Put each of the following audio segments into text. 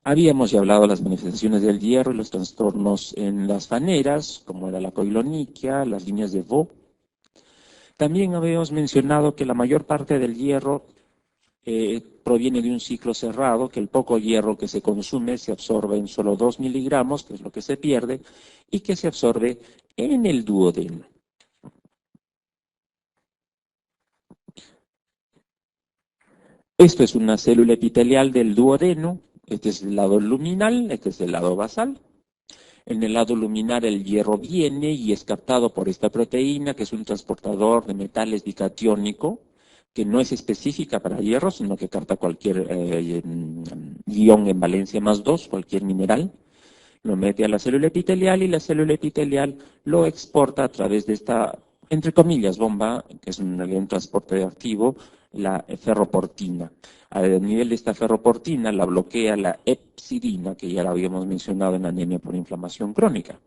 Habíamos ya hablado de las manifestaciones del hierro y los trastornos en las faneras, como era la coiloniquia, las líneas de Vaux. También habíamos mencionado que la mayor parte del hierro proviene de un ciclo cerrado, que el poco hierro que se consume se absorbe en solo 2 miligramos, que es lo que se pierde, y que se absorbe en el duodeno. Esto es una célula epitelial del duodeno. Este es el lado luminal, este es el lado basal. En el lado luminar el hierro viene y es captado por esta proteína, que es un transportador de metales bicatiónico, que no es específica para hierro, sino que capta cualquier ion en valencia +2, cualquier mineral. Lo mete a la célula epitelial y la célula epitelial lo exporta a través de esta, entre comillas, bomba, que es un transporte activo, la ferroportina. A nivel de esta ferroportina la bloquea la hepcidina, que ya la habíamos mencionado en anemia por inflamación crónica.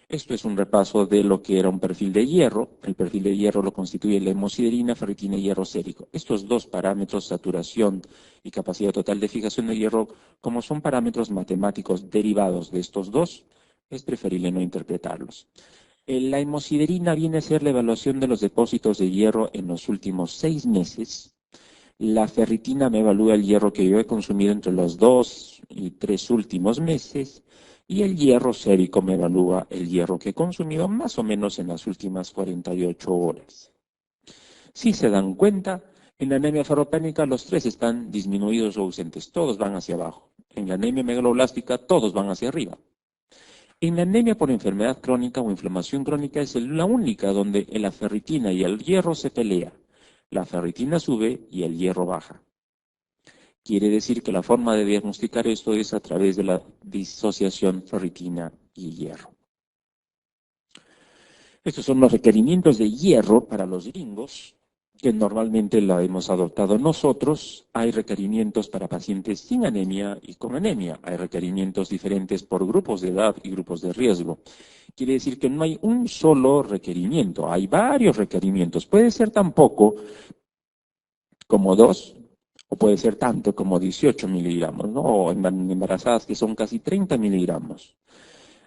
Esto es un repaso de lo que era un perfil de hierro. El perfil de hierro lo constituye la hemosiderina, ferritina y hierro sérico. Estos dos parámetros, saturación y capacidad total de fijación de hierro, como son parámetros matemáticos derivados de estos dos, es preferible no interpretarlos. La hemosiderina viene a ser la evaluación de los depósitos de hierro en los últimos 6 meses. La ferritina me evalúa el hierro que yo he consumido entre los 2 y 3 últimos meses. Y el hierro sérico me evalúa el hierro que he consumido más o menos en las últimas 48 horas. Si se dan cuenta, en la anemia ferropénica los tres están disminuidos o ausentes, todos van hacia abajo. En la anemia megaloblástica todos van hacia arriba. En la anemia por enfermedad crónica o inflamación crónica es la única donde la ferritina y el hierro se pelean. La ferritina sube y el hierro baja. Quiere decir que la forma de diagnosticar esto es a través de la disociación ferritina y hierro. Estos son los requerimientos de hierro para los gringos, que normalmente la hemos adoptado nosotros. Hay requerimientos para pacientes sin anemia y con anemia. Hay requerimientos diferentes por grupos de edad y grupos de riesgo. Quiere decir que no hay un solo requerimiento, hay varios requerimientos. Puede ser tan poco como 2, o puede ser tanto como 18 miligramos, ¿no? O en embarazadas que son casi 30 miligramos.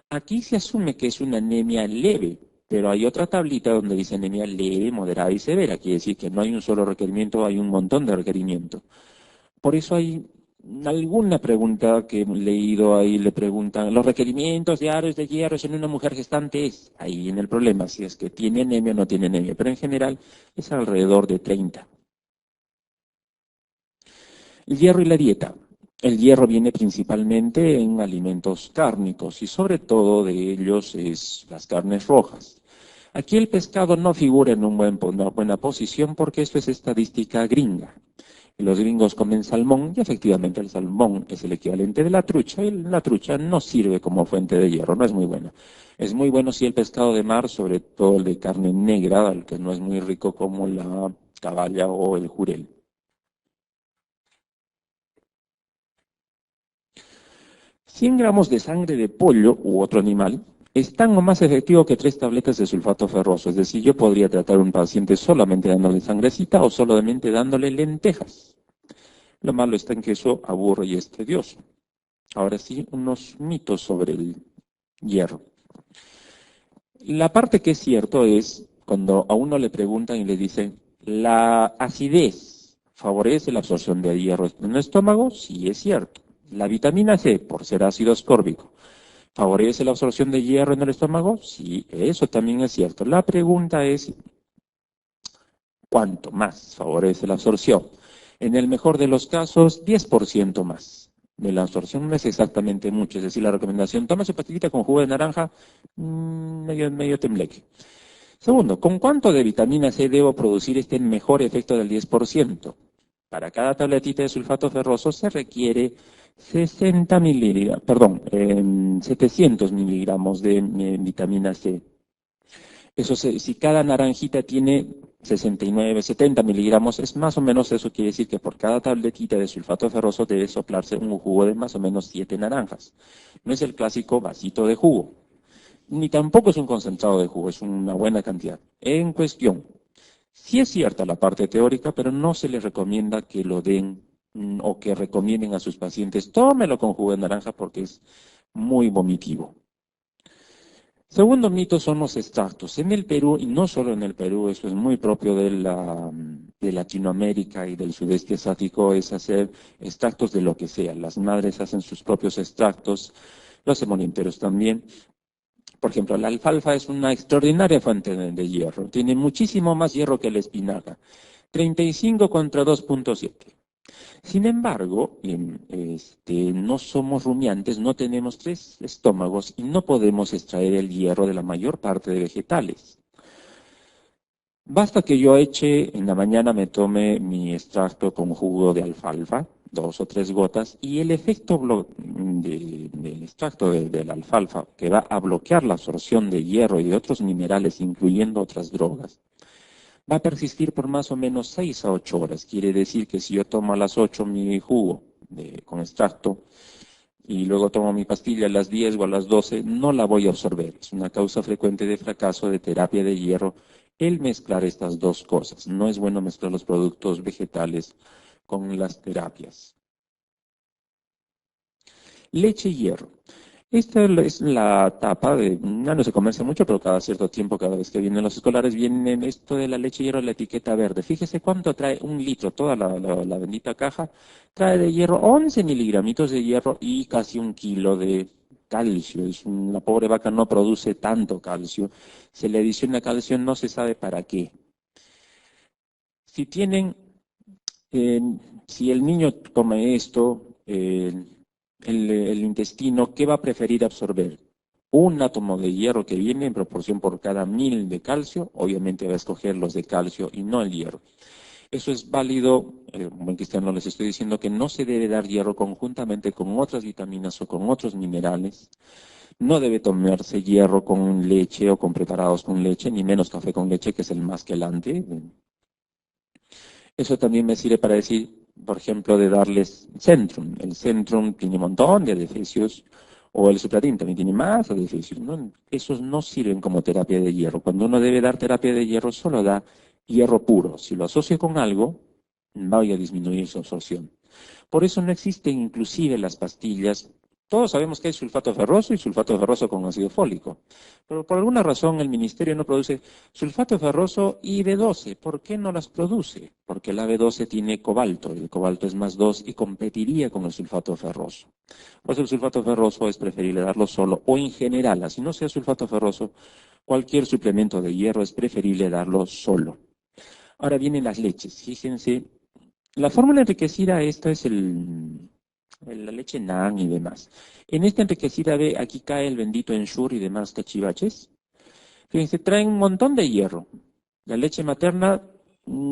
Aquí se asume que es una anemia leve, pero hay otra tablita donde dice anemia leve, moderada y severa. Quiere decir que no hay un solo requerimiento, hay un montón de requerimientos. Por eso hay alguna pregunta que he leído ahí, le preguntan, ¿los requerimientos diarios de hierro en una mujer gestante es? Ahí viene el problema, si es que tiene anemia o no tiene anemia, pero en general es alrededor de 30. El hierro y la dieta. El hierro viene principalmente en alimentos cárnicos y sobre todo de ellos es las carnes rojas. Aquí el pescado no figura en una buena posición porque esto es estadística gringa. Los gringos comen salmón y efectivamente el salmón es el equivalente de la trucha y la trucha no sirve como fuente de hierro, no es muy buena. Es muy bueno si el pescado de mar, sobre todo el de carne negra, el que no es muy rico como la caballa o el jurel. 100 gramos de sangre de pollo u otro animal es tan o más efectivo que 3 tabletas de sulfato ferroso. Es decir, yo podría tratar a un paciente solamente dándole sangrecita o solamente dándole lentejas. Lo malo está en que eso aburre y es tedioso. Ahora sí, unos mitos sobre el hierro. La parte que es cierto es cuando a uno le preguntan y le dicen, ¿la acidez favorece la absorción de hierro en el estómago? Sí, es cierto. La vitamina C, por ser ácido ascórbico, ¿favorece la absorción de hierro en el estómago? Sí, eso también es cierto. La pregunta es, ¿cuánto más favorece la absorción? En el mejor de los casos, 10% más de la absorción. No es exactamente mucho, es decir, la recomendación, toma su pastillita con jugo de naranja, medio tembleque. Segundo, ¿con cuánto de vitamina C debo producir este mejor efecto del 10%? Para cada tabletita de sulfato ferroso se requiere 60 miligramos, 700 miligramos de vitamina C. Eso si cada naranjita tiene 69, 70 miligramos, es más o menos eso, quiere decir que por cada tabletita de sulfato ferroso debe soplarse un jugo de más o menos 7 naranjas. No es el clásico vasito de jugo, ni tampoco es un concentrado de jugo, es una buena cantidad. En cuestión, sí es cierta la parte teórica, pero no se les recomienda que lo den o que recomienden a sus pacientes, tómelo con jugo de naranja porque es muy vomitivo. Segundo mito son los extractos. En el Perú, y no solo en el Perú, eso es muy propio de Latinoamérica y del sudeste asiático, es hacer extractos de lo que sea. Las madres hacen sus propios extractos, los hemolienteros también. Por ejemplo, la alfalfa es una extraordinaria fuente de hierro. Tiene muchísimo más hierro que la espinaca. 35 contra 2,7. Sin embargo, no somos rumiantes, no tenemos tres estómagos y no podemos extraer el hierro de la mayor parte de vegetales. Basta que yo eche, en la mañana me tome mi extracto con jugo de alfalfa, 2 o 3 gotas, y el efecto del extracto de la alfalfa, que va a bloquear la absorción de hierro y de otros minerales, incluyendo otras drogas, va a persistir por más o menos 6 a 8 horas. Quiere decir que si yo tomo a las 8 mi jugo con extracto y luego tomo mi pastilla a las 10 o a las 12, no la voy a absorber. Es una causa frecuente de fracaso de terapia de hierro el mezclar estas dos cosas. No es bueno mezclar los productos vegetales con las terapias. Leche y hierro. Esta es la tapa ya no se comercia mucho, pero cada cierto tiempo, cada vez que vienen los escolares, viene esto de la leche y hierro, la etiqueta verde. Fíjese cuánto trae 1 litro, toda la bendita caja, trae de hierro 11 miligramitos de hierro y casi 1 kilo de calcio. La pobre vaca no produce tanto calcio. Se le adiciona calcio, no se sabe para qué. Si tienen, eh, si el niño come esto, el intestino, ¿qué va a preferir absorber? Un átomo de hierro que viene en proporción por cada 1000 de calcio, obviamente va a escoger los de calcio y no el hierro. Eso es válido, buen cristiano les estoy diciendo que no se debe dar hierro conjuntamente con otras vitaminas o con otros minerales. No debe tomarse hierro con leche o con preparados con leche, ni menos café con leche, que es el más quelante. Eso también me sirve para decir, por ejemplo, de darles Centrum. El Centrum tiene un montón de adefesios, o el Supratin también tiene más adefesios, ¿no? Esos no sirven como terapia de hierro. Cuando uno debe dar terapia de hierro, solo da hierro puro. Si lo asocia con algo, va a disminuir su absorción. Por eso no existen inclusive las pastillas. Todos sabemos que hay sulfato ferroso y sulfato ferroso con ácido fólico. Pero por alguna razón el ministerio no produce sulfato ferroso y B12. ¿Por qué no las produce? Porque la B12 tiene cobalto. El cobalto es +2 y competiría con el sulfato ferroso. Pues el sulfato ferroso es preferible darlo solo o en general, así no sea sulfato ferroso, cualquier suplemento de hierro es preferible darlo solo. Ahora vienen las leches. Fíjense, la fórmula enriquecida, esta es la leche NAN y demás. En esta enriquecida ve, aquí cae el bendito Ensure y demás cachivaches. Fíjense, traen un montón de hierro. La leche materna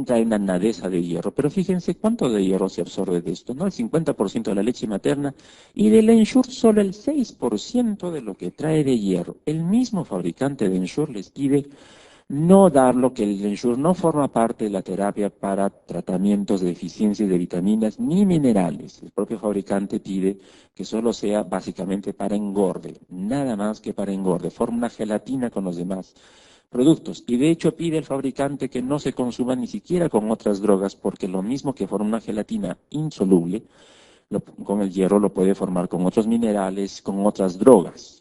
trae una nadeza de hierro, pero fíjense cuánto de hierro se absorbe de esto, ¿no? El 50% de la leche materna y del Ensure solo el 6% de lo que trae de hierro. El mismo fabricante de Ensure les pide no darlo, que el Ensure no forma parte de la terapia para tratamientos de deficiencias de vitaminas ni minerales. El propio fabricante pide que solo sea básicamente para engorde, nada más que para engorde. Forma una gelatina con los demás productos. Y de hecho pide el fabricante que no se consuma ni siquiera con otras drogas, porque lo mismo que forma una gelatina insoluble, con el hierro lo puede formar con otros minerales, con otras drogas.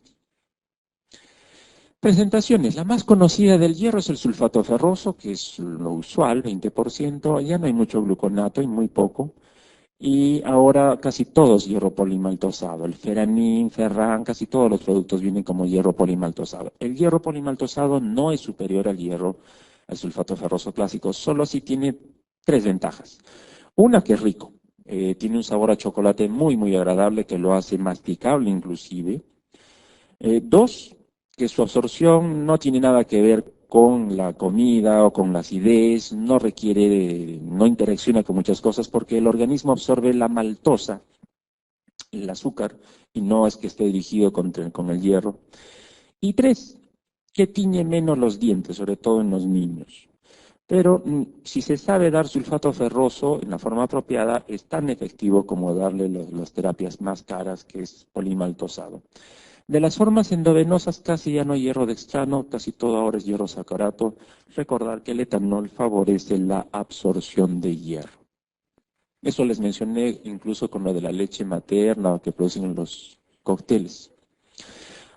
Presentaciones. La más conocida del hierro es el sulfato ferroso, que es lo usual, 20%. Ya no hay mucho gluconato y muy poco. Y ahora casi todos hierro polimaltosado. El Feranin, Ferran, casi todos los productos vienen como hierro polimaltosado. El hierro polimaltosado no es superior al sulfato ferroso clásico, solo si tiene 3 ventajas. Una, que es rico. Tiene un sabor a chocolate muy, muy agradable que lo hace masticable inclusive. 2, que su absorción no tiene nada que ver con la comida o con la acidez, no interacciona con muchas cosas porque el organismo absorbe la maltosa, el azúcar, y no es que esté dirigido con el hierro. Y 3, que tiñe menos los dientes, sobre todo en los niños. Pero si se sabe dar sulfato ferroso en la forma apropiada, es tan efectivo como darle las terapias más caras, que es polimaltosado. De las formas endovenosas casi ya no hay hierro dextrano, casi todo ahora es hierro sacarato. Recordar que el etanol favorece la absorción de hierro. Eso les mencioné incluso con lo de la leche materna que producen los cócteles.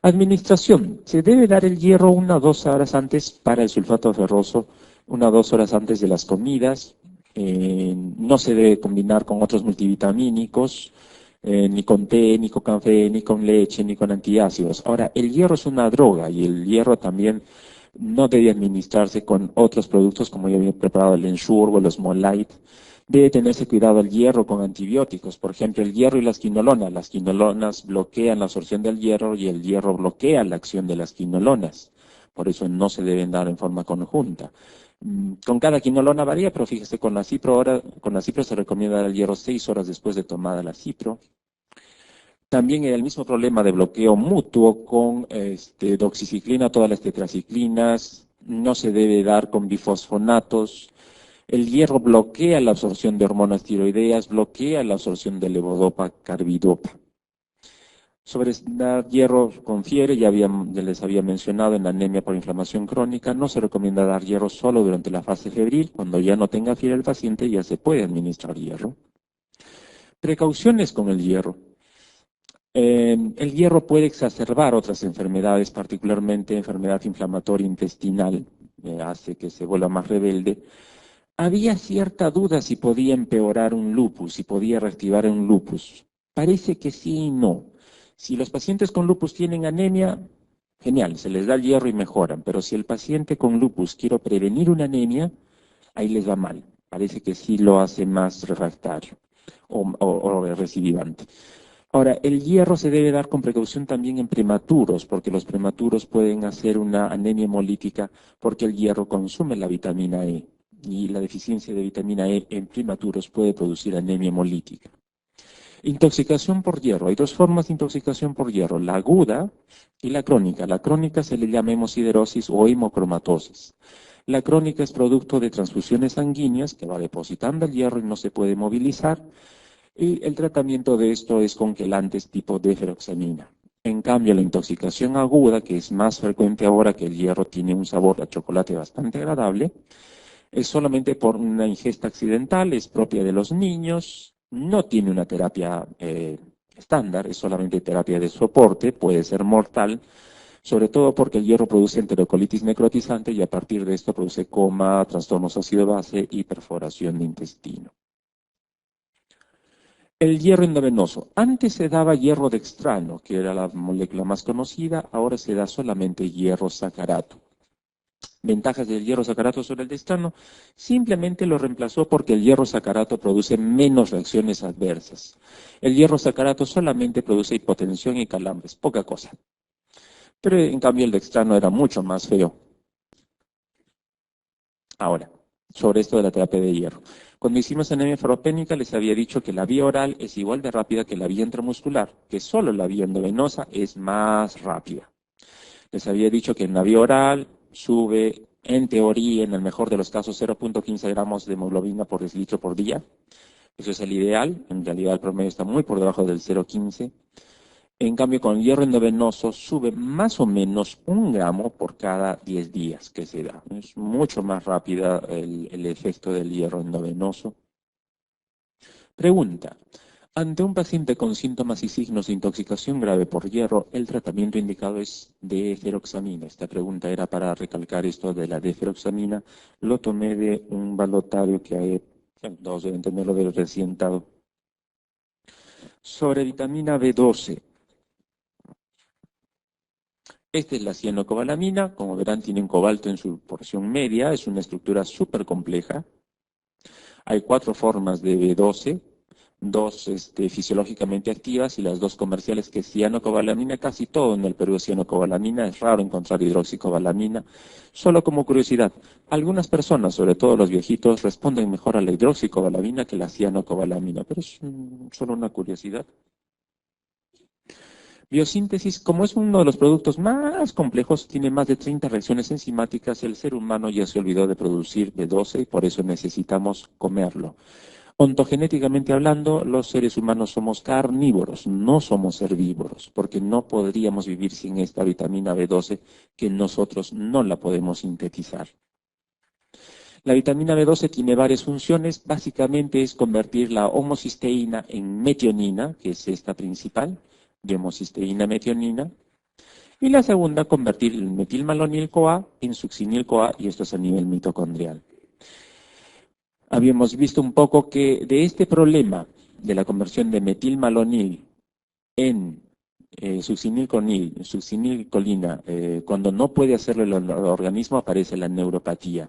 Administración. Se debe dar el hierro 1 o 2 horas antes para el sulfato ferroso, 1 o 2 horas antes de las comidas. No se debe combinar con otros multivitamínicos, ni con té, ni con café, ni con leche, ni con antiácidos. Ahora, el hierro es una droga y el hierro también no debe administrarse con otros productos como yo había preparado el Ensure o el Osmolite. Debe tenerse cuidado el hierro con antibióticos, por ejemplo, el hierro y las quinolonas. Las quinolonas bloquean la absorción del hierro y el hierro bloquea la acción de las quinolonas. Por eso no se deben dar en forma conjunta. Con cada quinolona varía, pero fíjese, con la cipro se recomienda dar el hierro 6 horas después de tomada la cipro. También el mismo problema de bloqueo mutuo con doxiciclina, todas las tetraciclinas, no se debe dar con bifosfonatos. El hierro bloquea la absorción de hormonas tiroideas, bloquea la absorción de levodopa, carbidopa. Sobre dar hierro con fiebre, ya les había mencionado en la anemia por inflamación crónica, no se recomienda dar hierro solo durante la fase febril. Cuando ya no tenga fiebre el paciente, ya se puede administrar hierro. Precauciones con el hierro. El hierro puede exacerbar otras enfermedades, particularmente enfermedad inflamatoria intestinal, hace que se vuelva más rebelde. Había cierta duda si podía empeorar un lupus, si podía reactivar un lupus. Parece que sí y no. Si los pacientes con lupus tienen anemia, genial, se les da el hierro y mejoran. Pero si el paciente con lupus quiere prevenir una anemia, ahí les va mal. Parece que sí lo hace más refractario o recidivante. Ahora, el hierro se debe dar con precaución también en prematuros, porque los prematuros pueden hacer una anemia hemolítica porque el hierro consume la vitamina E y la deficiencia de vitamina E en prematuros puede producir anemia hemolítica. Intoxicación por hierro. Hay dos formas de intoxicación por hierro, la aguda y la crónica. La crónica se le llama hemosiderosis o hemocromatosis. La crónica es producto de transfusiones sanguíneas que va depositando el hierro y no se puede movilizar. Y el tratamiento de esto es con quelantes tipo deferoxamina. En cambio, la intoxicación aguda, que es más frecuente ahora que el hierro tiene un sabor a chocolate bastante agradable, es solamente por una ingesta accidental, es propia de los niños, no tiene una terapia estándar, es solamente terapia de soporte, puede ser mortal, sobre todo porque el hierro produce enterocolitis necrotizante y a partir de esto produce coma, trastornos ácido-base y perforación de intestino. El hierro endovenoso. Antes se daba hierro dextrano, que era la molécula más conocida, ahora se da solamente hierro sacarato. Ventajas del hierro sacarato sobre el dextrano, simplemente lo reemplazó porque el hierro sacarato produce menos reacciones adversas. El hierro sacarato solamente produce hipotensión y calambres, poca cosa. Pero en cambio el dextrano era mucho más feo. Ahora, sobre esto de la terapia de hierro. Cuando hicimos anemia ferropénica les había dicho que la vía oral es igual de rápida que la vía intramuscular, que solo la vía endovenosa es más rápida. Les había dicho que en la vía oral sube, en teoría, en el mejor de los casos, 0.15 gramos de hemoglobina por decilitro por día. Eso es el ideal. En realidad el promedio está muy por debajo del 0.15. En cambio, con el hierro endovenoso sube más o menos 1 gramo por cada 10 días que se da. Es mucho más rápida el efecto del hierro endovenoso. Pregunta. Ante un paciente con síntomas y signos de intoxicación grave por hierro, el tratamiento indicado es deferoxamina. Esta pregunta era para recalcar esto de la deferoxamina. Lo tomé de un balotario que hay, todos deben tenerlo de recién dado. Sobre vitamina B12. Esta es la cianocobalamina. Como verán, tiene un cobalto en su porción media. Es una estructura súper compleja. Hay 4 formas de B12. 2 fisiológicamente activas y las 2 comerciales, que es cianocobalamina. Casi todo en el Perú es cianocobalamina, es raro encontrar hidroxicobalamina. Solo como curiosidad, algunas personas, sobre todo los viejitos, responden mejor a la hidroxicobalamina que la cianocobalamina, pero es solo una curiosidad. Biosíntesis, como es uno de los productos más complejos, tiene más de 30 reacciones enzimáticas, el ser humano ya se olvidó de producir B12 y por eso necesitamos comerlo. Ontogenéticamente hablando, los seres humanos somos carnívoros, no somos herbívoros, porque no podríamos vivir sin esta vitamina B12 que nosotros no la podemos sintetizar. La vitamina B12 tiene varias funciones, básicamente es convertir la homocisteína en metionina, que es esta principal, de homocisteína metionina, y la segunda, convertir el metilmalonil-CoA en succinil-CoA, y esto es a nivel mitocondrial. Habíamos visto un poco que de este problema de la conversión de metilmalonil en succinilcolina, cuando no puede hacerlo el organismo, aparece la neuropatía.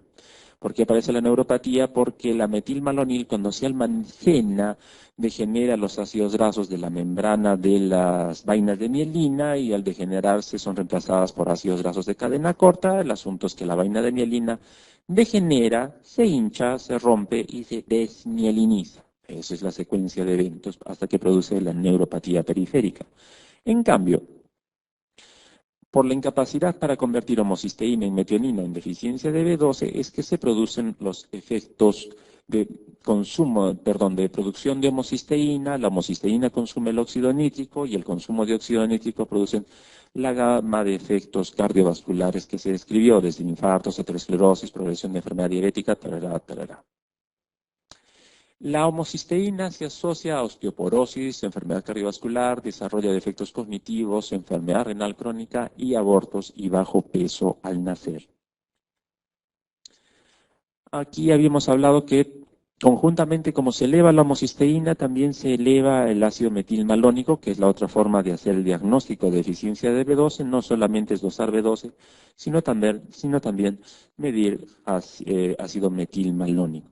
¿Por qué aparece la neuropatía? Porque la metilmalonil, cuando se almacena, degenera los ácidos grasos de la membrana de las vainas de mielina y al degenerarse son reemplazadas por ácidos grasos de cadena corta. El asunto es que la vaina de mielina degenera, se hincha, se rompe y se desmieliniza. Esa es la secuencia de eventos hasta que produce la neuropatía periférica. En cambio, por la incapacidad para convertir homocisteína en metionina en deficiencia de B12 es que se producen los efectos de de producción de homocisteína. La homocisteína consume el óxido nítrico y el consumo de óxido nítrico producen la gama de efectos cardiovasculares que se describió, desde infartos, aterosclerosis, progresión de enfermedad diabética, tarará. La homocisteína se asocia a osteoporosis, enfermedad cardiovascular, desarrollo de efectos cognitivos, enfermedad renal crónica y abortos y bajo peso al nacer. Aquí habíamos hablado que conjuntamente como se eleva la homocisteína, también se eleva el ácido metilmalónico, que es la otra forma de hacer el diagnóstico de deficiencia de B12, no solamente es dosar B12, sino también medir ácido metilmalónico.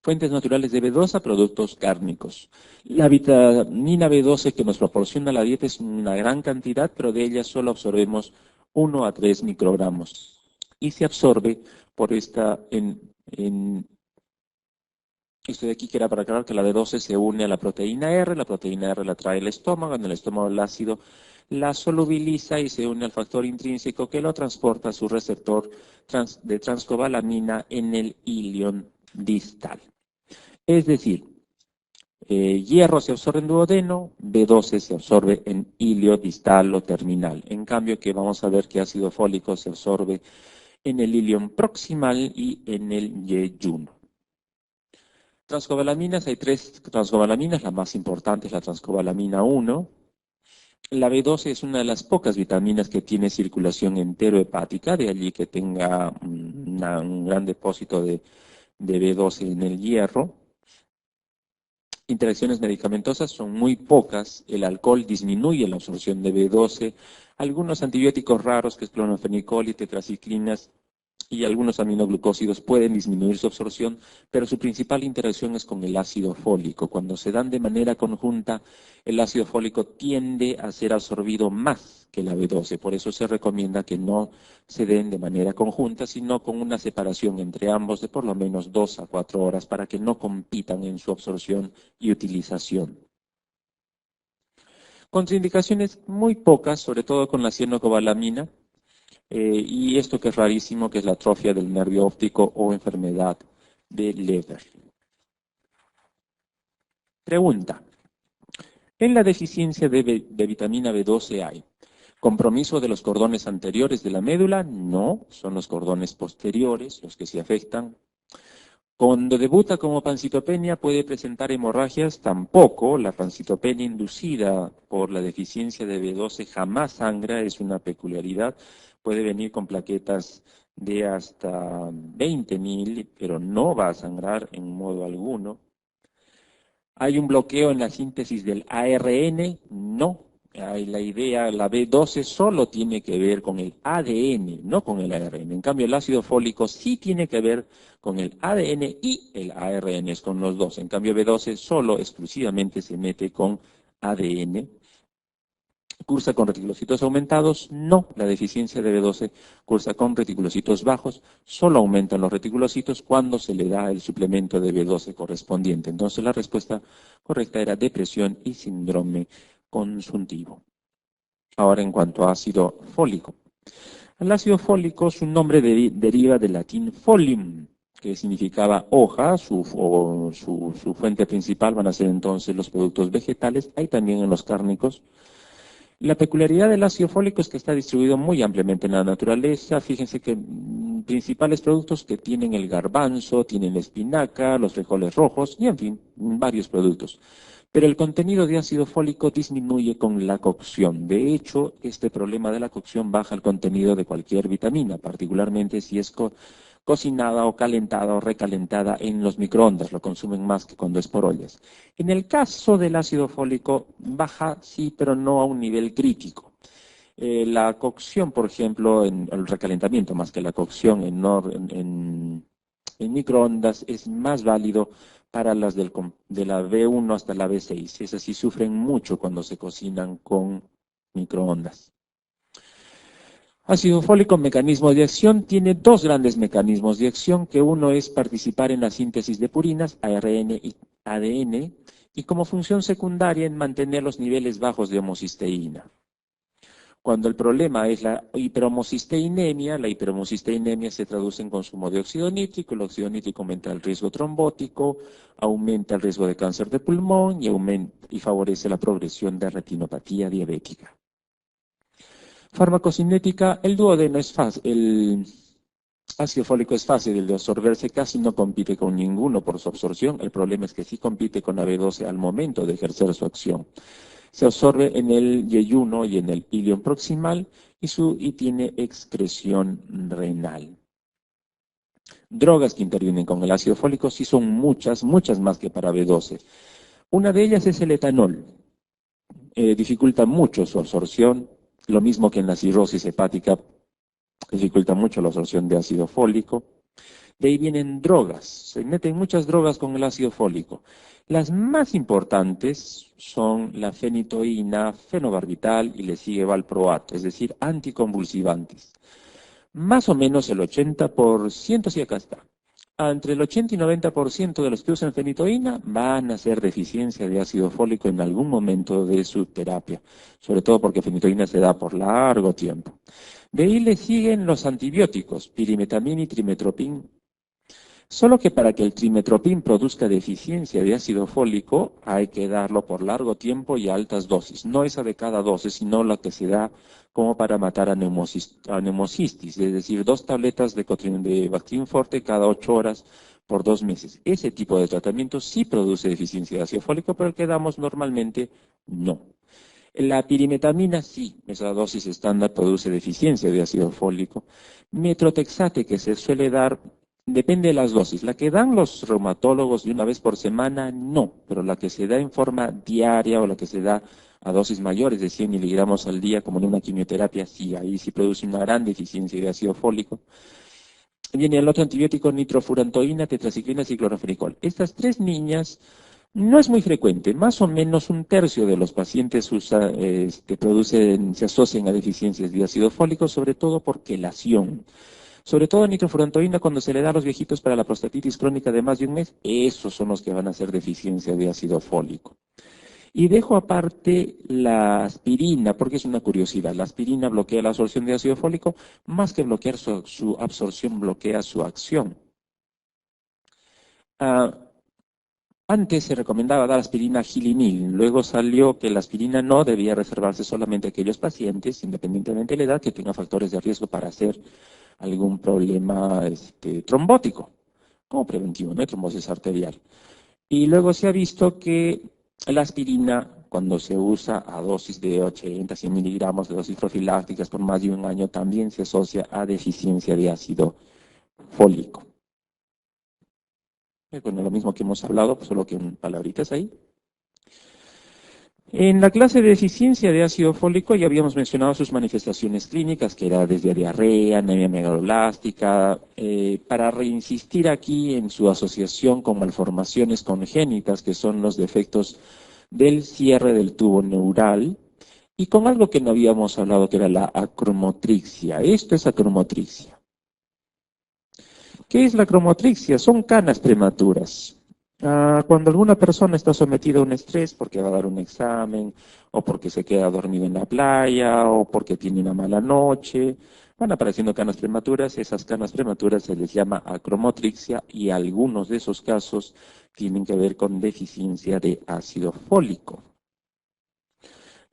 Fuentes naturales de B12, productos cárnicos. La vitamina B12 que nos proporciona la dieta es una gran cantidad, pero de ella solo absorbemos 1 a 3 microgramos. Y se absorbe por esto de aquí que era para aclarar que la B12 se une a la proteína R la trae el estómago, en el estómago el ácido la solubiliza y se une al factor intrínseco que lo transporta a su receptor de transcobalamina en el ilion distal. Es decir, hierro se absorbe en duodeno, B12 se absorbe en ilio distal o terminal. En cambio, que vamos a ver que ácido fólico se absorbe en el ilion proximal y en el yeyuno. Transcobalaminas, hay 3 transcobalaminas, la más importante es la transcobalamina 1. La B12 es una de las pocas vitaminas que tiene circulación enterohepática, de allí que tenga un gran depósito de B12 en el hierro. Interacciones medicamentosas son muy pocas. El alcohol disminuye la absorción de B12. Algunos antibióticos raros, que es clonfenicol y tetraciclinas, y algunos aminoglucósidos pueden disminuir su absorción, pero su principal interacción es con el ácido fólico. Cuando se dan de manera conjunta, el ácido fólico tiende a ser absorbido más que la B12. Por eso se recomienda que no se den de manera conjunta, sino con una separación entre ambos de por lo menos 2 a 4 horas para que no compitan en su absorción y utilización. Contraindicaciones muy pocas, sobre todo con la cianocobalamina. Y esto que es rarísimo, que es la atrofia del nervio óptico o enfermedad de Leber. Pregunta. En la deficiencia de vitamina B12 hay compromiso de los cordones anteriores de la médula. No, son los cordones posteriores los que se afectan. Cuando debuta como pancitopenia puede presentar hemorragias. Tampoco. La pancitopenia inducida por la deficiencia de B12 jamás sangra, es una peculiaridad. Puede venir con plaquetas de hasta 20.000, pero no va a sangrar en modo alguno. ¿Hay un bloqueo en la síntesis del ARN? No. La idea, la B12 solo tiene que ver con el ADN, no con el ARN. En cambio, el ácido fólico sí tiene que ver con el ADN y el ARN, es con los dos. En cambio, B12 solo exclusivamente se mete con ADN. ¿Cursa con reticulocitos aumentados? No, la deficiencia de B12 cursa con reticulocitos bajos, solo aumentan los reticulocitos cuando se le da el suplemento de B12 correspondiente. Entonces la respuesta correcta era depresión y síndrome consuntivo. Ahora en cuanto a ácido fólico. El ácido fólico, su nombre deriva del latín folium, que significaba hoja, su fuente principal van a ser entonces los productos vegetales, hay también en los cárnicos. La peculiaridad del ácido fólico es que está distribuido muy ampliamente en la naturaleza. Fíjense que principales productos que tienen el garbanzo, tienen la espinaca, los frijoles rojos y en fin, varios productos. Pero el contenido de ácido fólico disminuye con la cocción. De hecho, este problema de la cocción baja el contenido de cualquier vitamina, particularmente si es cocinada o calentada o recalentada en los microondas. Lo consumen más que cuando es por ollas. En el caso del ácido fólico, baja sí, pero no a un nivel crítico. La cocción, por ejemplo, en el recalentamiento más que la cocción en microondas es más válido para las de la B1 hasta la B6. Esas sí sufren mucho cuando se cocinan con microondas. Ácido fólico, mecanismo de acción, tiene dos grandes mecanismos de acción, que uno es participar en la síntesis de purinas, ARN y ADN, y como función secundaria en mantener los niveles bajos de homocisteína. Cuando el problema es la hiperhomocisteinemia se traduce en consumo de óxido nítrico, el óxido nítrico aumenta el riesgo trombótico, aumenta el riesgo de cáncer de pulmón y favorece la progresión de retinopatía diabética. Farmacocinética, el duodeno es fácil, el ácido fólico es fácil de absorberse, casi no compite con ninguno por su absorción, el problema es que sí compite con la B12 al momento de ejercer su acción. Se absorbe en el yeyuno y en el ilion proximal y tiene excreción renal. Drogas que intervienen con el ácido fólico sí son muchas más que para B12. Una de ellas es el etanol. Dificulta mucho su absorción, lo mismo que en la cirrosis hepática, dificulta mucho la absorción de ácido fólico. De ahí vienen drogas, se meten muchas drogas con el ácido fólico. Las más importantes son la fenitoína, fenobarbital y le sigue valproato, es decir, anticonvulsivantes. Más o menos el 80%, sí acá está, entre el 80 y 90% de los que usan fenitoína van a hacer deficiencia de ácido fólico en algún momento de su terapia, sobre todo porque fenitoína se da por largo tiempo. De ahí le siguen los antibióticos, pirimetamina y trimetoprim. Solo que para que el trimetoprim produzca deficiencia de ácido fólico hay que darlo por largo tiempo y a altas dosis. No esa de cada dosis, sino la que se da como para matar a neumocistis, es decir, 2 tabletas de Bactrim Forte cada 8 horas por 2 meses. Ese tipo de tratamiento sí produce deficiencia de ácido fólico, pero el que damos normalmente no. La pirimetamina sí, esa dosis estándar produce deficiencia de ácido fólico. Metrotexate que se suele dar, depende de las dosis. La que dan los reumatólogos de una vez por semana, no, pero la que se da en forma diaria o la que se da a dosis mayores de 100 miligramos al día, como en una quimioterapia, sí, ahí sí produce una gran deficiencia de ácido fólico. Viene el otro antibiótico, nitrofurantoína, tetraciclina y clorfenicol. Estas 3 niñas no es muy frecuente, más o menos 1/3 de los pacientes se asocian a deficiencias de ácido fólico, sobre todo por quelación. Sobre todo nitrofurantoína cuando se le da a los viejitos para la prostatitis crónica de más de un mes, esos son los que van a hacer deficiencia de ácido fólico. Y dejo aparte la aspirina, porque es una curiosidad. La aspirina bloquea la absorción de ácido fólico, más que bloquear su absorción, bloquea su acción. Antes se recomendaba dar aspirina gilinil, luego salió que la aspirina no debía reservarse solamente a aquellos pacientes, independientemente de la edad, que tengan factores de riesgo para hacer algún problema trombótico, como preventivo, ¿no? Trombosis arterial. Y luego se ha visto que la aspirina, cuando se usa a dosis de 80, 100 miligramos de dosis profilácticas por más de un año, también se asocia a deficiencia de ácido fólico. Bueno, lo mismo que hemos hablado, pues solo que en palabritas ahí. En la clase de deficiencia de ácido fólico ya habíamos mencionado sus manifestaciones clínicas, que era desde diarrea, anemia megaloblástica. Para reinsistir aquí en su asociación con malformaciones congénitas, que son los defectos del cierre del tubo neural, y con algo que no habíamos hablado, que era la acromotrixia. Esto es acromotrixia. ¿Qué es la acromotrixia? Son canas prematuras. Cuando alguna persona está sometida a un estrés porque va a dar un examen, o porque se queda dormido en la playa, o porque tiene una mala noche, van apareciendo canas prematuras. Esas canas prematuras se les llama acromotrixia y algunos de esos casos tienen que ver con deficiencia de ácido fólico.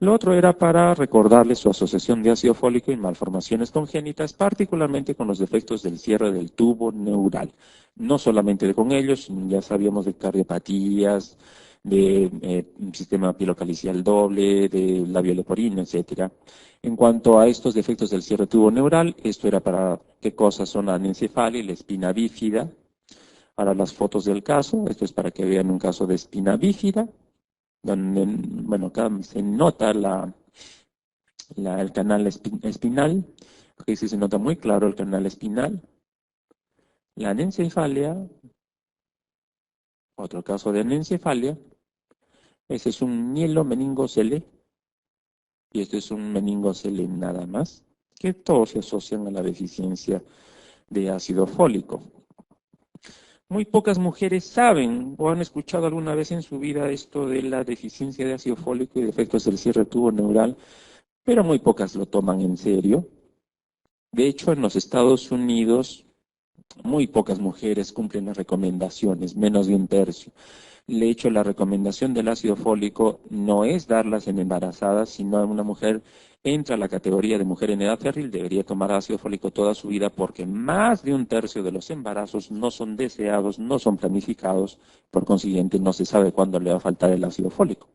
Lo otro era para recordarles su asociación de ácido fólico y malformaciones congénitas, particularmente con los defectos del cierre del tubo neural. No solamente con ellos, ya sabíamos de cardiopatías, de sistema pilocaricial doble, de labio leporino, etcétera. En cuanto a estos defectos del cierre tubo neural, esto era para qué cosas son la anencefalia y la espina bífida. Ahora las fotos del caso, esto es para que vean un caso de espina bífida, donde, bueno, acá se nota el canal espinal, aquí sí se nota muy claro el canal espinal, la anencefalia, otro caso de anencefalia, ese es un mielomeningocele, y este es un meningocele nada más, que todos se asocian a la deficiencia de ácido fólico. Muy pocas mujeres saben o han escuchado alguna vez en su vida esto de la deficiencia de ácido fólico y defectos del cierre tubo neural, pero muy pocas lo toman en serio. De hecho, en los Estados Unidos, muy pocas mujeres cumplen las recomendaciones, menos de un tercio. De hecho, la recomendación del ácido fólico no es darlas en embarazadas, sino una mujer entra a la categoría de mujer en edad fértil, debería tomar ácido fólico toda su vida porque más de un tercio de los embarazos no son deseados, no son planificados, por consiguiente no se sabe cuándo le va a faltar el ácido fólico.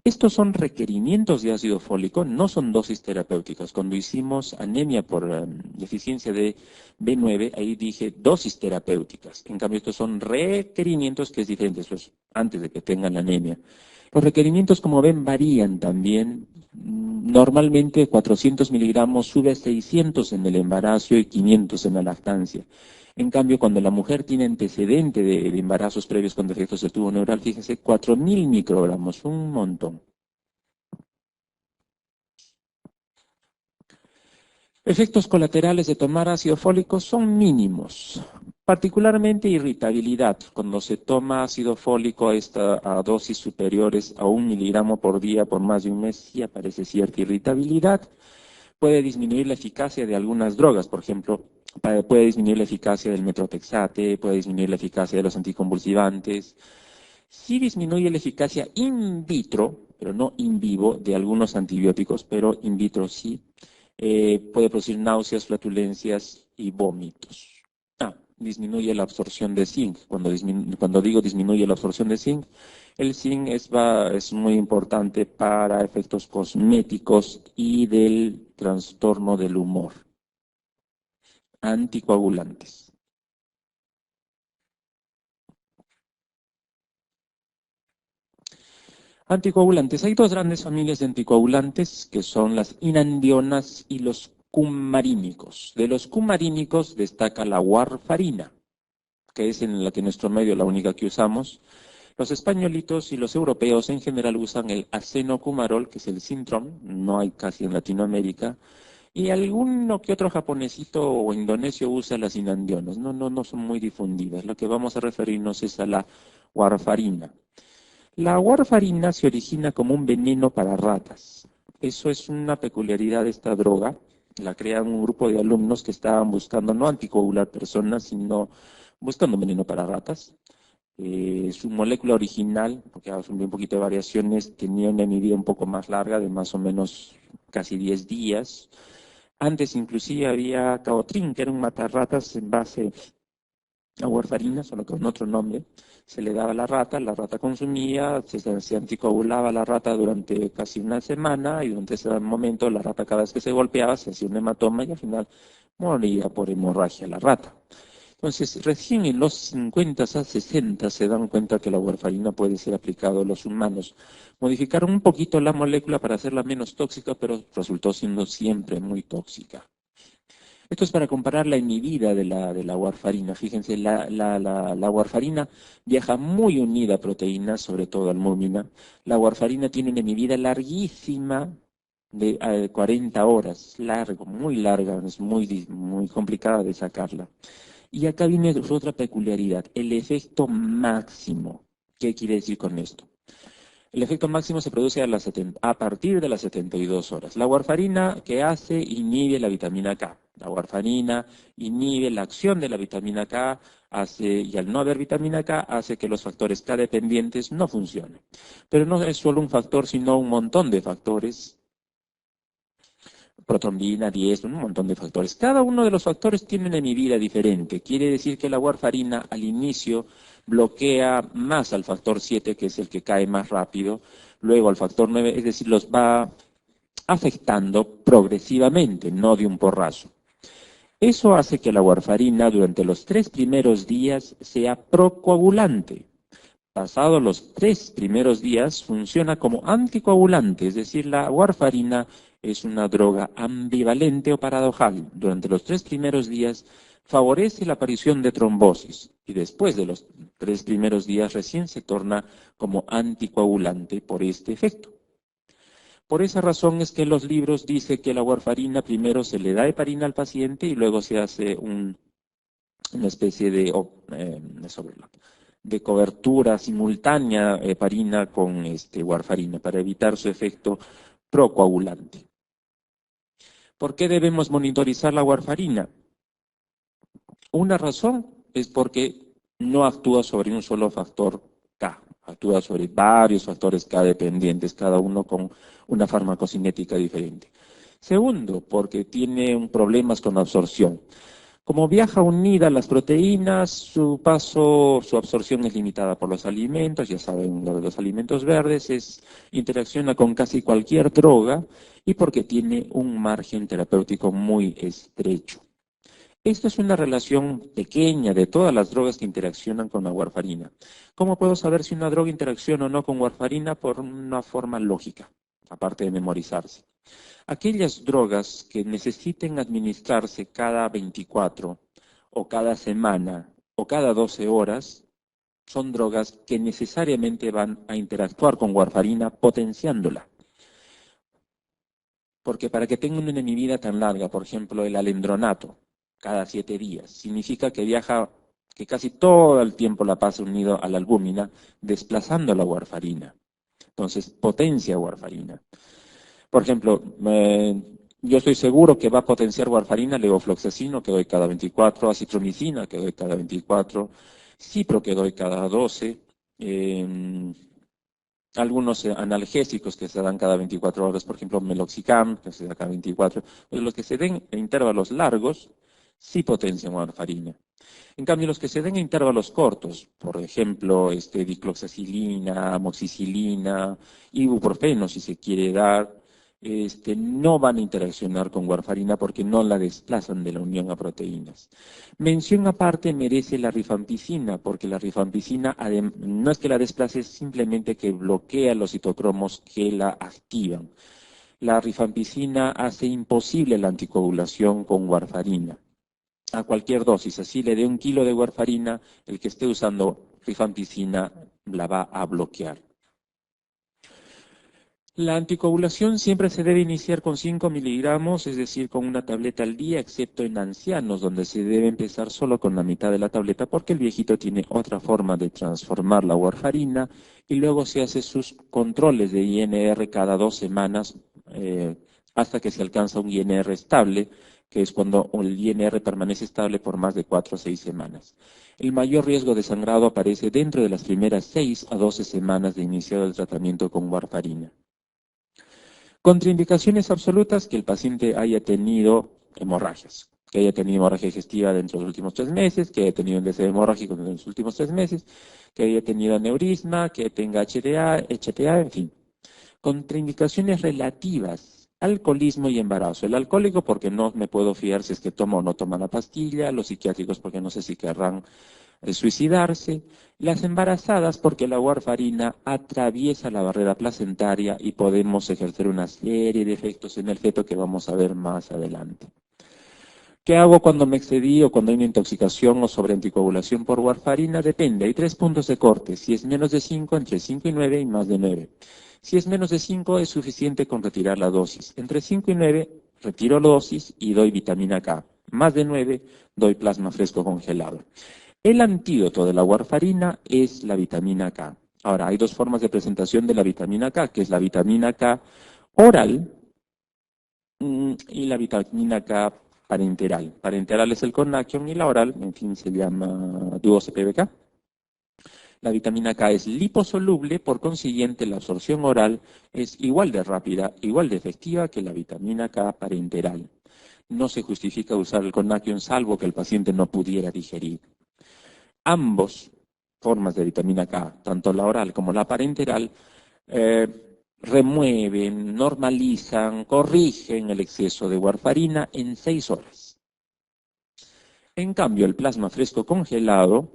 Estos son requerimientos de ácido fólico, no son dosis terapéuticas. Cuando hicimos anemia por deficiencia de B9, ahí dije dosis terapéuticas. En cambio, estos son requerimientos, que es diferente, eso es antes de que tengan la anemia. Los requerimientos, como ven, varían también. Normalmente 400 miligramos sube a 600 en el embarazo y 500 en la lactancia. En cambio, cuando la mujer tiene antecedente de embarazos previos con defectos del tubo neural, fíjense, 4.000 microgramos, un montón. Efectos colaterales de tomar ácido fólico son mínimos, particularmente irritabilidad. Cuando se toma ácido fólico a dosis superiores a 1 miligramo por día por más de un mes, sí aparece cierta irritabilidad. Puede disminuir la eficacia de algunas drogas, por ejemplo, puede disminuir la eficacia del metrotexate, puede disminuir la eficacia de los anticonvulsivantes. Sí disminuye la eficacia in vitro, pero no in vivo, de algunos antibióticos, pero in vitro sí. Puede producir náuseas, flatulencias y vómitos. Disminuye la absorción de zinc. Cuando digo disminuye la absorción de zinc, el zinc es muy importante para efectos cosméticos y del trastorno del humor. Anticoagulantes. Anticoagulantes. Hay dos grandes familias de anticoagulantes que son las inandionas y los cumarínicos. De los cumarínicos destaca la warfarina, que es en la que en nuestro medio la única que usamos. Los españolitos y los europeos en general usan el acenocumarol, que es el Sintrom, no hay casi en Latinoamérica, y alguno que otro japonesito o indonesio usa las inandionas, no son muy difundidas. Lo que vamos a referirnos es a la warfarina. La warfarina se origina como un veneno para ratas. Eso es una peculiaridad de esta droga. La crean un grupo de alumnos que estaban buscando no anticoagular personas, sino buscando veneno para ratas. Su molécula original, porque ha sufrido un poquito de variaciones, tenía una medida un poco más larga, de más o menos casi 10 días. Antes inclusive había caotrin, que era un matarratas en base a warfarina, solo con otro nombre. Se le daba a la rata consumía, se anticoagulaba la rata durante casi una semana y durante ese momento la rata cada vez que se golpeaba se hacía un hematoma y al final moría por hemorragia la rata. Entonces, recién en los 50 a 60 se dan cuenta que la warfarina puede ser aplicada a los humanos. Modificaron un poquito la molécula para hacerla menos tóxica, pero resultó siendo siempre muy tóxica. Esto es para comparar la inhibida de la warfarina. Fíjense, la warfarina viaja muy unida a proteínas, sobre todo albúmina. La warfarina tiene una inhibida larguísima de 40 horas, largo, muy larga, es muy complicada de sacarla. Y acá viene otra peculiaridad, el efecto máximo. ¿Qué quiere decir con esto? El efecto máximo se produce a partir de las 72 horas. La warfarina, ¿qué hace? Inhibe la vitamina K. La warfarina inhibe la acción de la vitamina K y al no haber vitamina K hace que los factores K dependientes no funcionen. Pero no es solo un factor, sino un montón de factores, protrombina, diestro, un montón de factores. Cada uno de los factores tiene una medida diferente. Quiere decir que la warfarina al inicio bloquea más al factor 7, que es el que cae más rápido, luego al factor 9, es decir, los va afectando progresivamente, no de un porrazo. Eso hace que la warfarina durante los 3 primeros días sea procoagulante. Pasados los 3 primeros días funciona como anticoagulante, es decir, la warfarina es una droga ambivalente o paradojal. Durante los 3 primeros días favorece la aparición de trombosis y después de los 3 primeros días recién se torna como anticoagulante por este efecto. Por esa razón es que en los libros dice que la warfarina primero se le da heparina al paciente y luego se hace una especie de cobertura simultánea heparina con warfarina para evitar su efecto procoagulante. ¿Por qué debemos monitorizar la warfarina? Una razón es porque no actúa sobre un solo factor K, actúa sobre varios factores K dependientes, cada uno con una farmacocinética diferente. Segundo, porque tiene problemas con absorción. Como viaja unida a las proteínas, su absorción es limitada por los alimentos, ya saben, lo de los alimentos verdes, interacciona con casi cualquier droga y porque tiene un margen terapéutico muy estrecho. Esta es una relación pequeña de todas las drogas que interaccionan con la warfarina. ¿Cómo puedo saber si una droga interacciona o no con warfarina? Por una forma lógica, aparte de memorizarse. Aquellas drogas que necesiten administrarse cada 24 o cada semana o cada 12 horas son drogas que necesariamente van a interactuar con warfarina potenciándola. Porque para que tenga una vida tan larga, por ejemplo, el alendronato, cada 7 días, significa que casi todo el tiempo la pasa unido a la albúmina, desplazando la warfarina. Entonces, potencia warfarina. Por ejemplo, yo estoy seguro que va a potenciar warfarina, levofloxacino, que doy cada 24, acitromicina, que doy cada 24, cipro, que doy cada 12, algunos analgésicos que se dan cada 24 horas, por ejemplo, meloxicam, que se da cada 24, pues los que se den en intervalos largos, sí potencian warfarina. En cambio, los que se den en intervalos cortos, por ejemplo, dicloxacilina, amoxicilina, ibuprofeno, si se quiere dar, no van a interaccionar con warfarina porque no la desplazan de la unión a proteínas. Mención aparte merece la rifampicina, porque la rifampicina no es que la desplace, simplemente que bloquea los citocromos que la activan. La rifampicina hace imposible la anticoagulación con warfarina a cualquier dosis. Así le dé 1 kilo de warfarina, el que esté usando rifampicina la va a bloquear. La anticoagulación siempre se debe iniciar con 5 miligramos, es decir, con una tableta al día, excepto en ancianos, donde se debe empezar solo con la mitad de la tableta, porque el viejito tiene otra forma de transformar la warfarina, y luego se hace sus controles de INR cada 2 semanas, hasta que se alcanza un INR estable, que es cuando el INR permanece estable por más de 4 a 6 semanas. El mayor riesgo de sangrado aparece dentro de las primeras 6 a 12 semanas de iniciado el tratamiento con warfarina. Contraindicaciones absolutas: que el paciente haya tenido hemorragias, que haya tenido hemorragia digestiva dentro de los últimos 3 meses, que haya tenido un deseo hemorrágico dentro de los últimos 3 meses, que haya tenido aneurisma, que tenga HTA, en fin. Contraindicaciones relativas: alcoholismo y embarazo. El alcohólico, porque no me puedo fiar si es que toma o no toma la pastilla; los psiquiátricos, porque no sé si querrán suicidarse; las embarazadas, porque la warfarina atraviesa la barrera placentaria y podemos ejercer una serie de efectos en el feto que vamos a ver más adelante. ¿Qué hago cuando me excedí o cuando hay una intoxicación o sobreanticoagulación por warfarina? Depende, hay 3 puntos de corte: si es menos de 5, entre 5 y 9 y más de 9. Si es menos de 5 es suficiente con retirar la dosis. Entre 5 y 9 retiro la dosis y doy vitamina K. Más de 9 doy plasma fresco congelado. El antídoto de la warfarina es la vitamina K. Ahora, hay 2 formas de presentación de la vitamina K, que es la vitamina K oral y la vitamina K parenteral. Parenteral es el Cornacion y la oral, en fin, se llama Duo-CPBK. La vitamina K es liposoluble, por consiguiente la absorción oral es igual de rápida, igual de efectiva que la vitamina K parenteral. No se justifica usar el Cornacion salvo que el paciente no pudiera digerir. Ambos formas de vitamina K, tanto la oral como la parenteral, remueven, normalizan, corrigen el exceso de warfarina en 6 horas. En cambio, el plasma fresco congelado,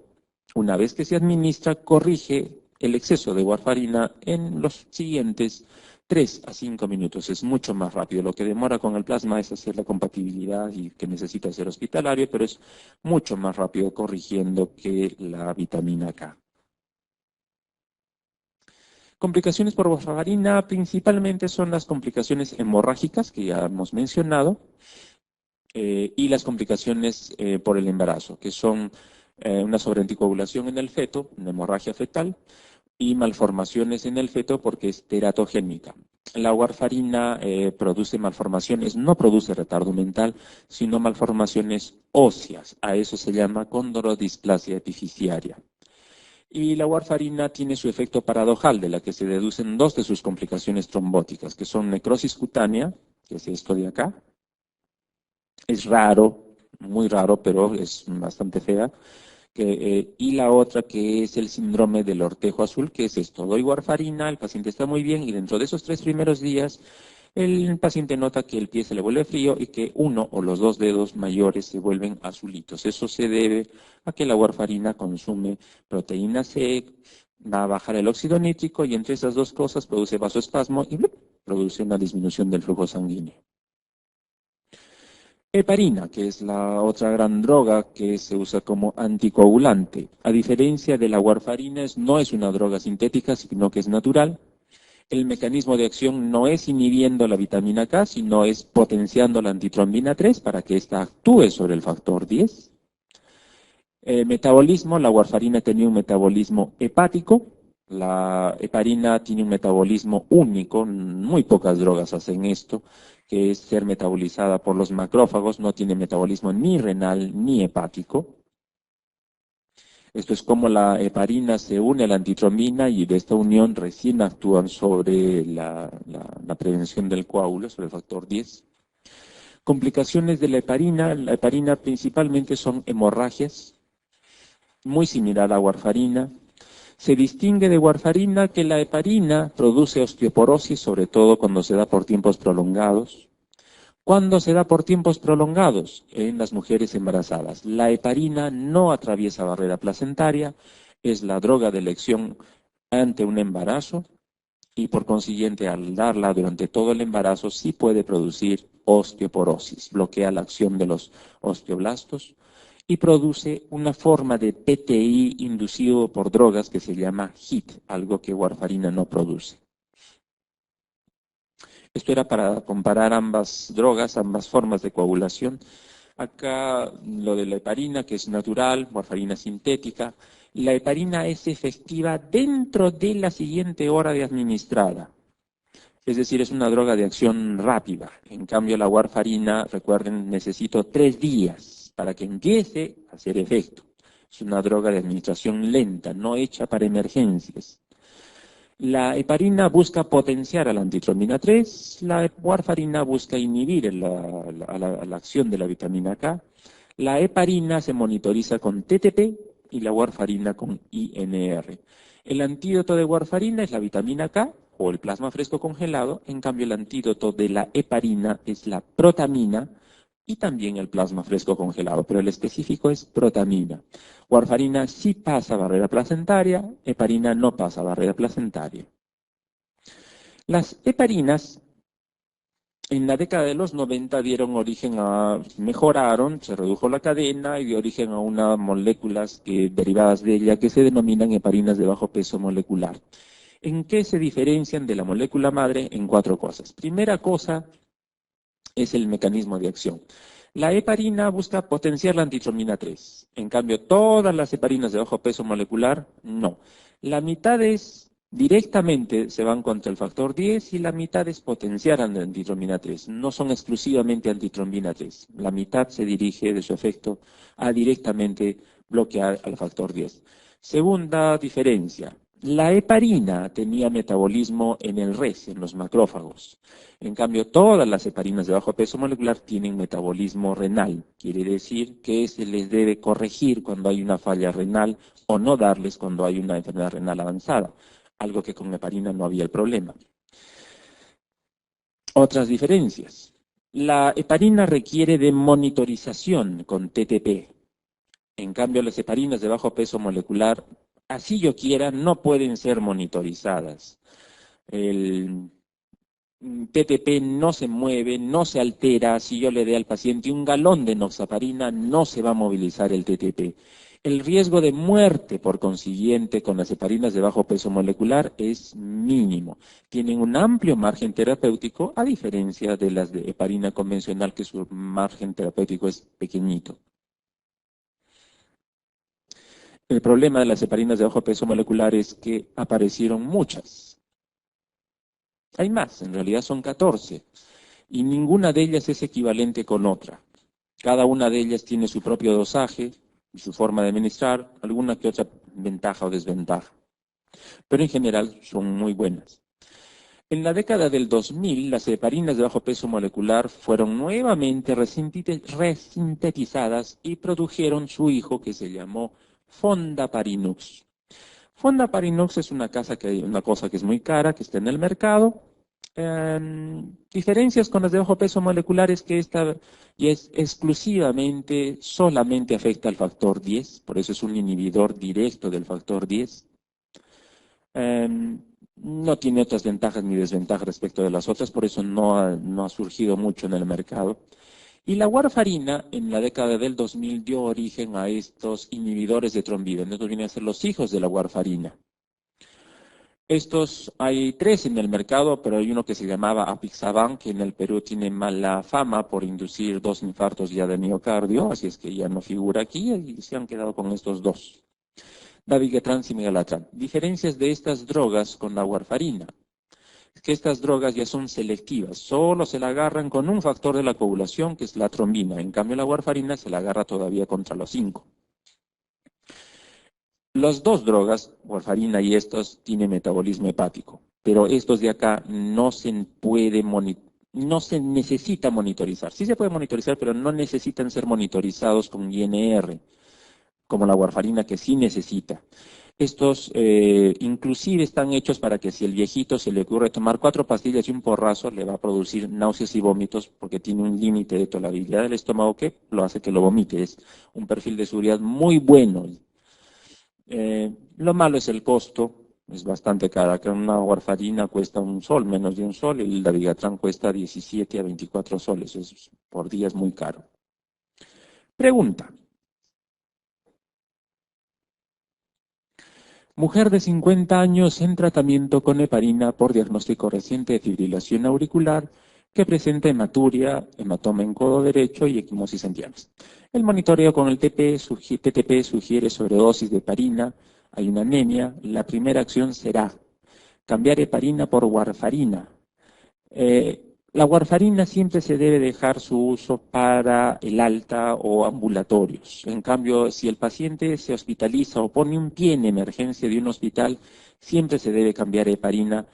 una vez que se administra, corrige el exceso de warfarina en los siguientes 3 a 5 minutos. Es mucho más rápido. Lo que demora con el plasma es hacer la compatibilidad y que necesita ser hospitalario, pero es mucho más rápido corrigiendo que la vitamina K. Complicaciones por warfarina principalmente son las complicaciones hemorrágicas que ya hemos mencionado y las complicaciones por el embarazo, que son una sobreanticoagulación en el feto, una hemorragia fetal y malformaciones en el feto porque es teratogénica. La warfarina produce malformaciones, no produce retardo mental, sino malformaciones óseas. A eso se llama condrodisplasia epifisiaria. Y la warfarina tiene su efecto paradojal, de la que se deducen 2 de sus complicaciones trombóticas, que son necrosis cutánea, que es esto de acá. Es raro, muy raro, pero es bastante fea. Y la otra que es el síndrome del ortejo azul, que es esto, doy warfarina, el paciente está muy bien y dentro de esos 3 primeros días el paciente nota que el pie se le vuelve frío y que uno o los 2 dedos mayores se vuelven azulitos. Eso se debe a que la warfarina consume proteína C, va a bajar el óxido nítrico y entre esas 2 cosas produce vasoespasmo y produce una disminución del flujo sanguíneo. Heparina, que es la otra gran droga que se usa como anticoagulante. A diferencia de la warfarina, no es una droga sintética, sino que es natural. El mecanismo de acción no es inhibiendo la vitamina K, sino es potenciando la antitrombina 3 para que ésta actúe sobre el factor 10. Metabolismo, la warfarina tenía un metabolismo hepático. La heparina tiene un metabolismo único, muy pocas drogas hacen esto, que es ser metabolizada por los macrófagos, no tiene metabolismo ni renal ni hepático. Esto es como la heparina se une a la antitrombina y de esta unión recién actúan sobre la prevención del coágulo, sobre el factor 10. Complicaciones de la heparina principalmente son hemorragias, muy similar a la warfarina. Se distingue de warfarina que la heparina produce osteoporosis, sobre todo cuando se da por tiempos prolongados. ¿Cuándo se da por tiempos prolongados? En las mujeres embarazadas. La heparina no atraviesa barrera placentaria, es la droga de elección ante un embarazo y por consiguiente al darla durante todo el embarazo sí puede producir osteoporosis, bloquea la acción de los osteoblastos y produce una forma de PTI inducido por drogas que se llama HIT, algo que warfarina no produce. Esto era para comparar ambas drogas, ambas formas de coagulación. Acá lo de la heparina, que es natural, warfarina sintética. La heparina es efectiva dentro de la siguiente hora de administrada. Es decir, es una droga de acción rápida. En cambio, la warfarina, recuerden, necesito 3 días para que empiece a hacer efecto. Es una droga de administración lenta, no hecha para emergencias. La heparina busca potenciar a la antitrombina 3, la warfarina busca inhibir la acción de la vitamina K. La heparina se monitoriza con TTP y la warfarina con INR. El antídoto de warfarina es la vitamina K o el plasma fresco congelado, en cambio el antídoto de la heparina es la protamina y también el plasma fresco congelado, pero el específico es protamina. Warfarina sí pasa barrera placentaria, heparina no pasa barrera placentaria. Las heparinas en la década de los 90 dieron origen mejoraron, se redujo la cadena y dio origen a unas moléculas derivadas de ella que se denominan heparinas de bajo peso molecular. ¿En qué se diferencian de la molécula madre? En 4 cosas. Primera cosa es el mecanismo de acción. La heparina busca potenciar la antitrombina 3. En cambio, todas las heparinas de bajo peso molecular, no. La mitad es Directamente se van contra el factor 10 y la mitad es potenciar antitrombina 3. No son exclusivamente antitrombina 3. La mitad se dirige de su efecto a directamente bloquear al factor 10. Segunda diferencia. La heparina tenía metabolismo en el res, en los macrófagos. En cambio, todas las heparinas de bajo peso molecular tienen metabolismo renal. Quiere decir que se les debe corregir cuando hay una falla renal o no darles cuando hay una enfermedad renal avanzada. Algo que con heparina no había el problema. Otras diferencias. La heparina requiere de monitorización con TTP. En cambio, las heparinas de bajo peso molecular, así yo quiera, no pueden ser monitorizadas. El TTP no se mueve, no se altera. Si yo le dé al paciente un galón de enoxaparina, no se va a movilizar el TTP. El riesgo de muerte, por consiguiente, con las heparinas de bajo peso molecular es mínimo. Tienen un amplio margen terapéutico, a diferencia de las de heparina convencional, que su margen terapéutico es pequeñito. El problema de las heparinas de bajo peso molecular es que aparecieron muchas. Hay más, en realidad son 14, y ninguna de ellas es equivalente con otra. Cada una de ellas tiene su propio dosaje, su forma de administrar, alguna que otra ventaja o desventaja. Pero en general son muy buenas. En la década del 2000, las heparinas de bajo peso molecular fueron nuevamente resintetizadas y produjeron su hijo, que se llamó Fondaparinux. Fondaparinux es una cosa que es muy cara, que está en el mercado. Diferencias con las de bajo peso molecular es que esta y es exclusivamente, solamente afecta al factor 10, por eso es un inhibidor directo del factor 10. No tiene otras ventajas ni desventajas respecto de las otras, por eso no ha surgido mucho en el mercado. Y la warfarina en la década del 2000 dio origen a estos inhibidores de trombina. Estos vienen a ser los hijos de la warfarina. Estos hay 3 en el mercado, pero hay uno que se llamaba Apixaban, que en el Perú tiene mala fama por inducir 2 infartos ya de miocardio, así es que ya no figura aquí y se han quedado con estos 2. Dabigatran y Migalatran. Diferencias de estas drogas con la warfarina. Es que estas drogas ya son selectivas, solo se la agarran con un factor de la coagulación, que es la trombina. En cambio, la warfarina se la agarra todavía contra los 5. Las 2 drogas, warfarina y estos, tienen metabolismo hepático, pero estos de acá no se necesita monitorizar. Sí se puede monitorizar, pero no necesitan ser monitorizados con INR, como la warfarina, que sí necesita. Estos inclusive están hechos para que si el viejito se le ocurre tomar 4 pastillas y un porrazo, le va a producir náuseas y vómitos porque tiene un límite de tolerabilidad del estómago que lo hace que lo vomite. Es un perfil de seguridad muy bueno. Lo malo es el costo, es bastante cara. Que una warfarina cuesta $1, menos de $1, y el dabigatran cuesta 17 a 24 soles. Por día es muy caro. Pregunta. Mujer de 50 años en tratamiento con heparina por diagnóstico reciente de fibrilación auricular que presenta hematuria, hematoma en codo derecho y equimosis en piernas. El monitoreo con el TTP sugiere sobredosis de heparina, hay una anemia. La primera acción será cambiar heparina por warfarina. La warfarina siempre se debe dejar su uso para el alta o ambulatorios. En cambio, si el paciente se hospitaliza o pone un pie en emergencia de un hospital, siempre se debe cambiar heparina,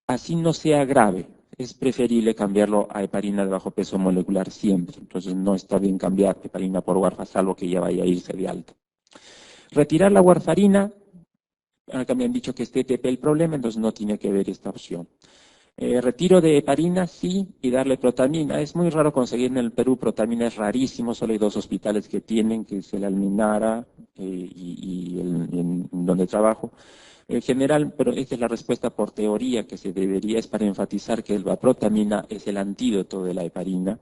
así no sea grave. Es preferible cambiarlo a heparina de bajo peso molecular siempre. Entonces no está bien cambiar heparina por warfa, salvo que ya vaya a irse de alta. Retirar la warfarina, acá me han dicho que es TTP el problema, entonces no tiene que ver esta opción. Retiro de heparina, sí, y darle protamina. Es muy raro conseguir en el Perú protamina, es rarísimo, solo hay 2 hospitales que tienen, que es el Alminara y en donde trabajo. En general, pero esta es la respuesta por teoría que se debería, es para enfatizar que la protamina es el antídoto de la heparina.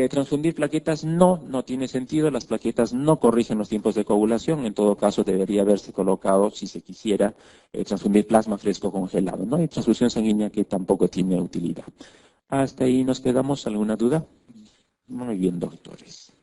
Transfundir plaquetas no tiene sentido, las plaquetas no corrigen los tiempos de coagulación, en todo caso debería haberse colocado, si se quisiera, transfundir plasma fresco congelado, ¿no? Y transfusión sanguínea que tampoco tiene utilidad. Hasta ahí nos quedamos, ¿alguna duda? Muy bien, doctores.